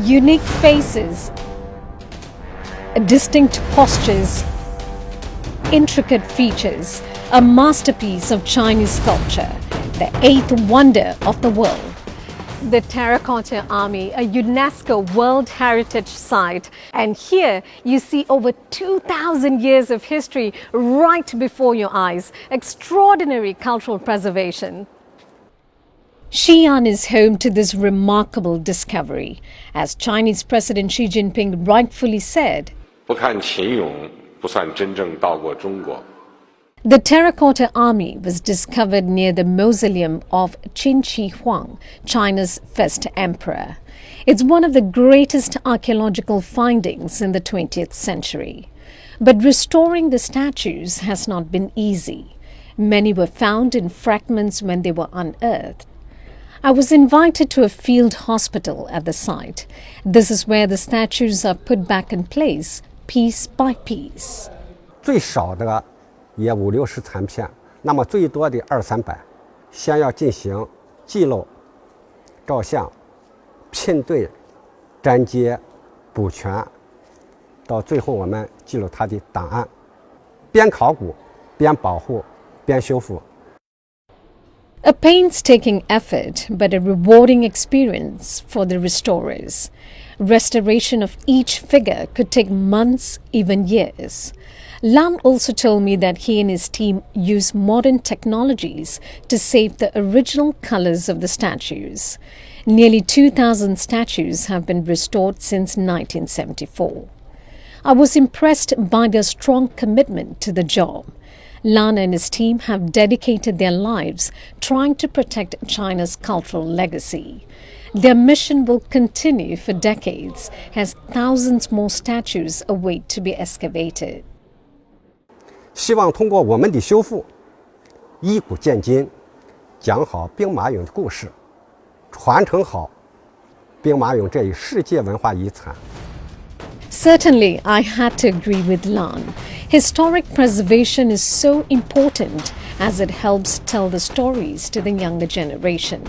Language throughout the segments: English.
Unique faces, distinct postures, intricate features, a masterpiece of Chinese sculpture, the eighth wonder of the world. The Terracotta Army, a UNESCO World Heritage Site. And here you see over 2,000 years of history right before your eyes. Extraordinary cultural preservation. Xi'an is home to this remarkable discovery. As Chinese President Xi Jinping rightfully said, 不看秦俑，不算真正到过中国。 The Terracotta Army was discovered near the mausoleum of Qin Shi Huang, China's first emperor. It's one of the greatest archaeological findings in the 20th century. But restoring the statues has not been easy. Many were found in fragments when they were unearthed. I was invited to a field hospital at the site. This is where the statues are put back in place, piece by piece. 最少的也50-60残片，那么最多的200-300，先要进行记录、照相、拼对、粘接、补全，到最后我们记录它的档案，边考古、边保护、边修复。 A painstaking effort, but a rewarding experience for the restorers. Restoration of each figure could take months, even years. Lan also told me that he and his team use modern technologies to save the original colors of the statues. Nearly 2,000 statues have been restored since 1974. I was impressed by their strong commitment to the job. Lan and his team have dedicated their lives trying to protect China's cultural legacy. Their mission will continue for decades as thousands more statues await to be excavated. 希望通过我们的修复，以古鉴今，讲好兵马俑的故事，传承好兵马俑这一世界文化遗产。 Certainly, I had to agree with Lan. Historic preservation is so important as it helps tell the stories to the younger generation.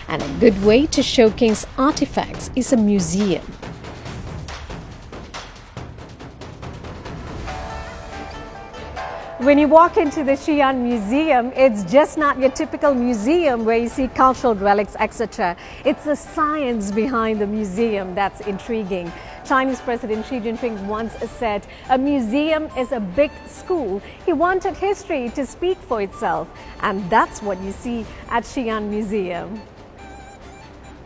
And a good way to showcase artifacts is a museum. When you walk into the Xi'an Museum, it's just not your typical museum where you see cultural relics, etc. It's the science behind the museum that's intriguing. Chinese President Xi Jinping once said, a museum is a big school. He wanted history to speak for itself. And that's what you see at Xi'an Museum.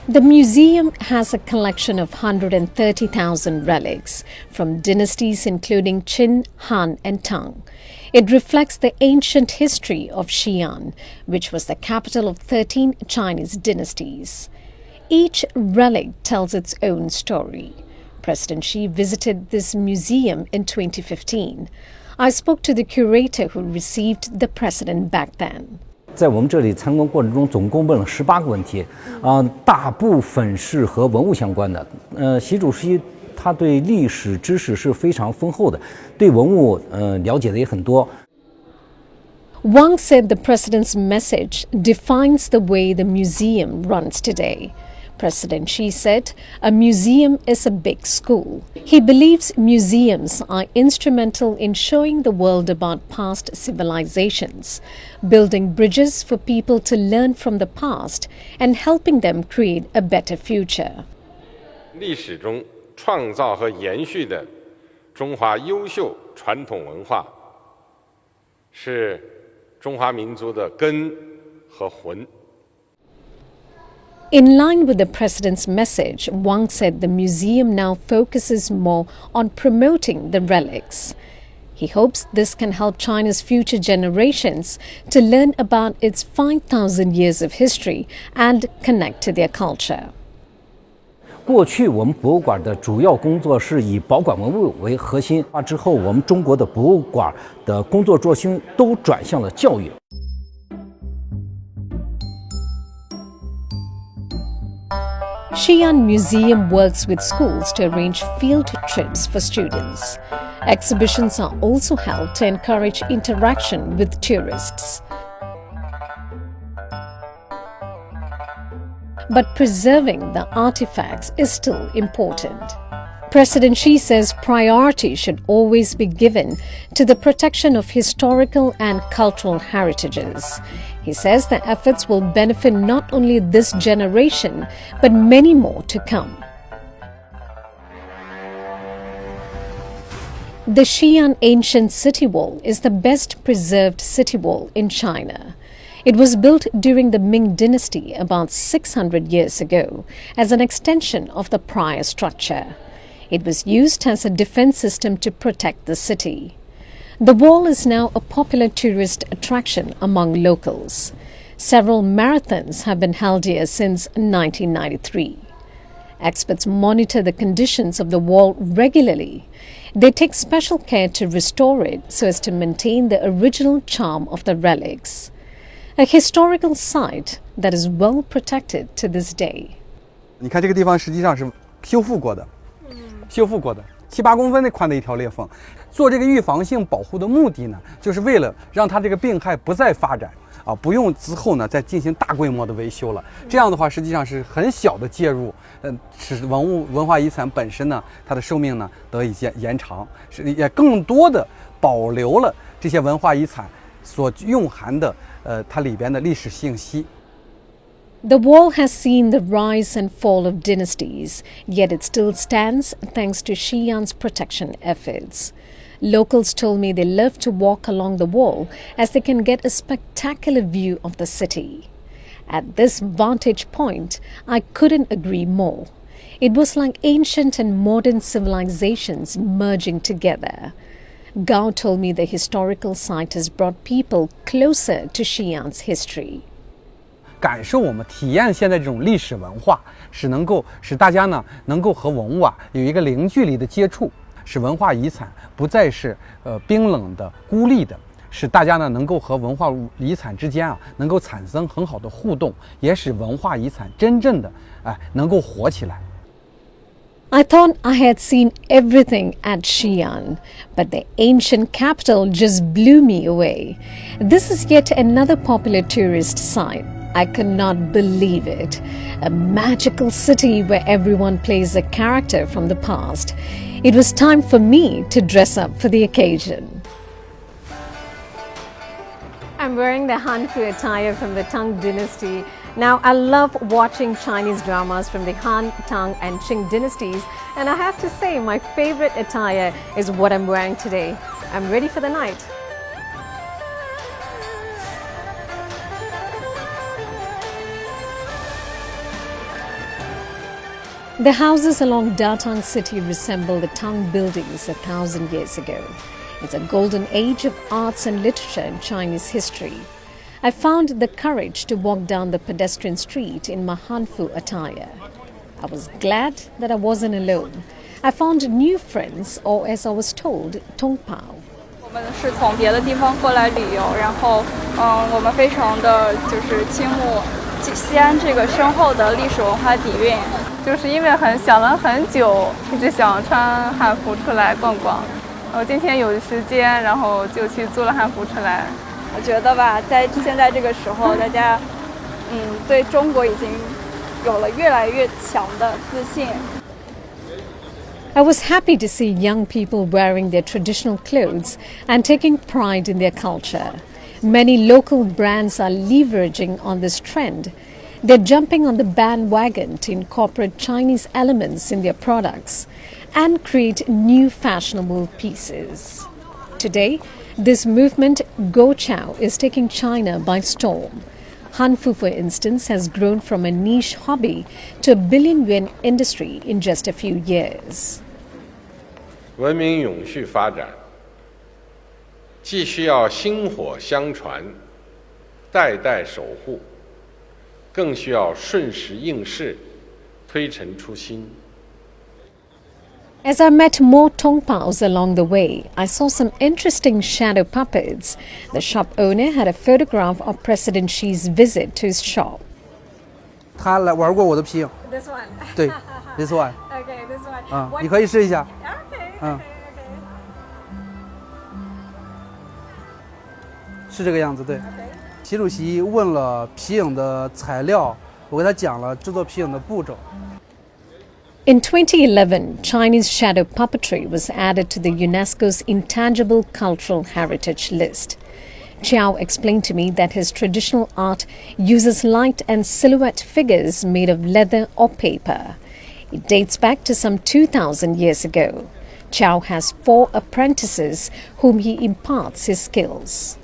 The museum has a collection of 130,000 relics from dynasties including Qin, Han and Tang. It reflects the ancient history of Xi'an, which was the capital of 13 Chinese dynasties. Each relic tells its own story. President Xi visited this museum in 2015. I spoke to the curator who received the president back then. 在我们这里参观过程中，总共问了18个问题，大部分是和文物相关的。习主席他对历史知识是非常丰厚的，对文物了解的也很多。Wang said the president's message defines the way the museum runs today. President Xi said, a museum is a big school. He believes museums are instrumental in showing the world about past civilizations, building bridges for people to learn from the past and helping them create a better future. 历史中创造和延续的中华优秀传统文化，是中华民族的根和魂。 In line with the president's message, Wang said the museum now focuses more on promoting the relics. He hopes this can help China's future generations to learn about its 5,000 years of history and connect to their culture. 过去我们博物馆的主要工作是以保管文物为核心，之后我们中国的博物馆的工作重心都转向了教育。 Xi'an Museum works with schools to arrange field trips for students. Exhibitions are also held to encourage interaction with tourists. but preserving the artifacts is still important. President Xi says priority should always be given to the protection of historical and cultural heritages. He says the efforts will benefit not only this generation, but many more to come. The Xi'an ancient city wall is the best preserved city wall in China. It was built during the Ming dynasty about 600 years ago as an extension of the prior structure. It was used as a defense system to protect the city. The wall is now a popular tourist attraction among locals. Several marathons have been held here since 1993. Experts monitor the conditions of the wall regularly. They take special care to restore it so as to maintain the original charm of the relics. A historical site that is well protected to this day. 你看这个地方实际上是修复过的，7、8公分的宽的一条裂缝。做这个预防性保护的目的呢，就是为了让它这个病害不再发展啊，不用之后呢再进行大规模的维修了。这样的话，实际上是很小的介入，使文化遗产本身呢，它的寿命呢得以延长，也更多的保留了这些文化遗产所蕴含的它里边的历史信息。The wall has seen the rise and fall of dynasties, yet it still stands thanks to Xi'an's protection efforts. Locals told me they love to walk along the wall as they can get a spectacular view of the city. At this vantage point, I couldn't agree more. It was like ancient and modern civilizations merging together. Gao told me the historical site has brought people closer to Xi'an's history. 感受我们体验现在这种历史文化，能够使大家呢能够和文物有一个零距离的接触，使文化遗产不再是冰冷的孤立的，使大家呢能够和文化遗产之间能够产生很好的互动，也使文化遗产真正的能够活起来。I thought I had seen everything at Xi'an, but the ancient capital just blew me away. This is yet another popular tourist site. I could not believe it. A magical city where everyone plays a character from the past. It was time for me to dress up for the occasion. I'm wearing the Hanfu attire from the Tang dynasty. Now, I love watching Chinese dramas from the Han, Tang and Qing dynasties, and I have to say my favorite attire is what I'm wearing today. I'm ready for the night. The houses along Datang city resemble the Tang buildings 1,000 years ago. It's a golden age of arts and literature in Chinese history. I found the courage to walk down the pedestrian street in my Hanfu attire. I was glad that I wasn't alone. I found new friends, or as I was told, Tongpao. 我们是从别的地方过来旅游，然后我们非常的就是倾慕西安这个深厚的历史文化底蕴。就是因为想了很久，一直想穿汉服出来逛逛。我今天有时间，然后就去租了汉服出来。我觉得吧，在现在这个时候，大家对中国已经有了越来越强的自信。I was happy to see young people wearing their traditional clothes and taking pride in their culture. Many local brands are leveraging on this trend. They're jumping on the bandwagon to incorporate Chinese elements in their products and create new fashionable pieces. Today, this movement, Go Chow, is taking China by storm. Hanfu, for instance, has grown from a niche hobby to a billion-yuan industry in just a few years. 文明永续发展，既需要薪火相传、代代守护，更需要顺时应势、推陈出新。 As I met more Tongpaos along the way, I saw some interesting shadow puppets. The shop owner had a photograph of President Xi's visit to his shop. 他来玩过我的皮影。 This one. 对 ，this one。 Okay, this one. 你可以试一下。 Okay. 是这个样子，对。习主席问了皮影的材料我给他讲了制作皮影的步骤。 In 2011, Chinese shadow puppetry was added to the UNESCO's Intangible Cultural Heritage list. Chiao explained to me that his traditional art uses light and silhouette figures made of leather or paper. It dates back to some 2,000 years ago. Chiao has 4 apprentices whom he imparts his skills.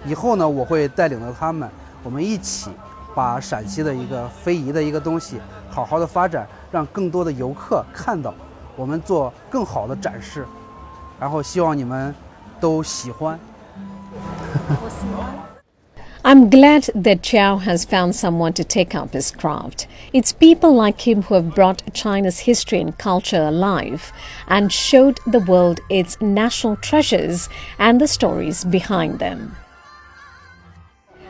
以后呢，我会带领着他们，我们一起把陕西的一个非遗的一个东西好好的发展，让更多的游客看到，我们做更好的展示，然后希望你们都喜欢。I'm glad that Chiao has found someone to take up his craft. It's people like him who have brought China's history and culture alive and showed the world its national treasures and the stories behind them.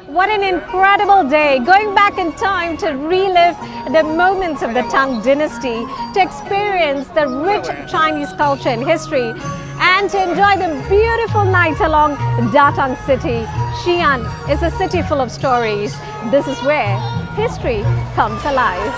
What an incredible day, going back in time to relive the moments of the Tang dynasty, to experience the rich Chinese culture and history, and to enjoy the beautiful night along Datong City. Sheian is a city full of stories. This is where history comes alive.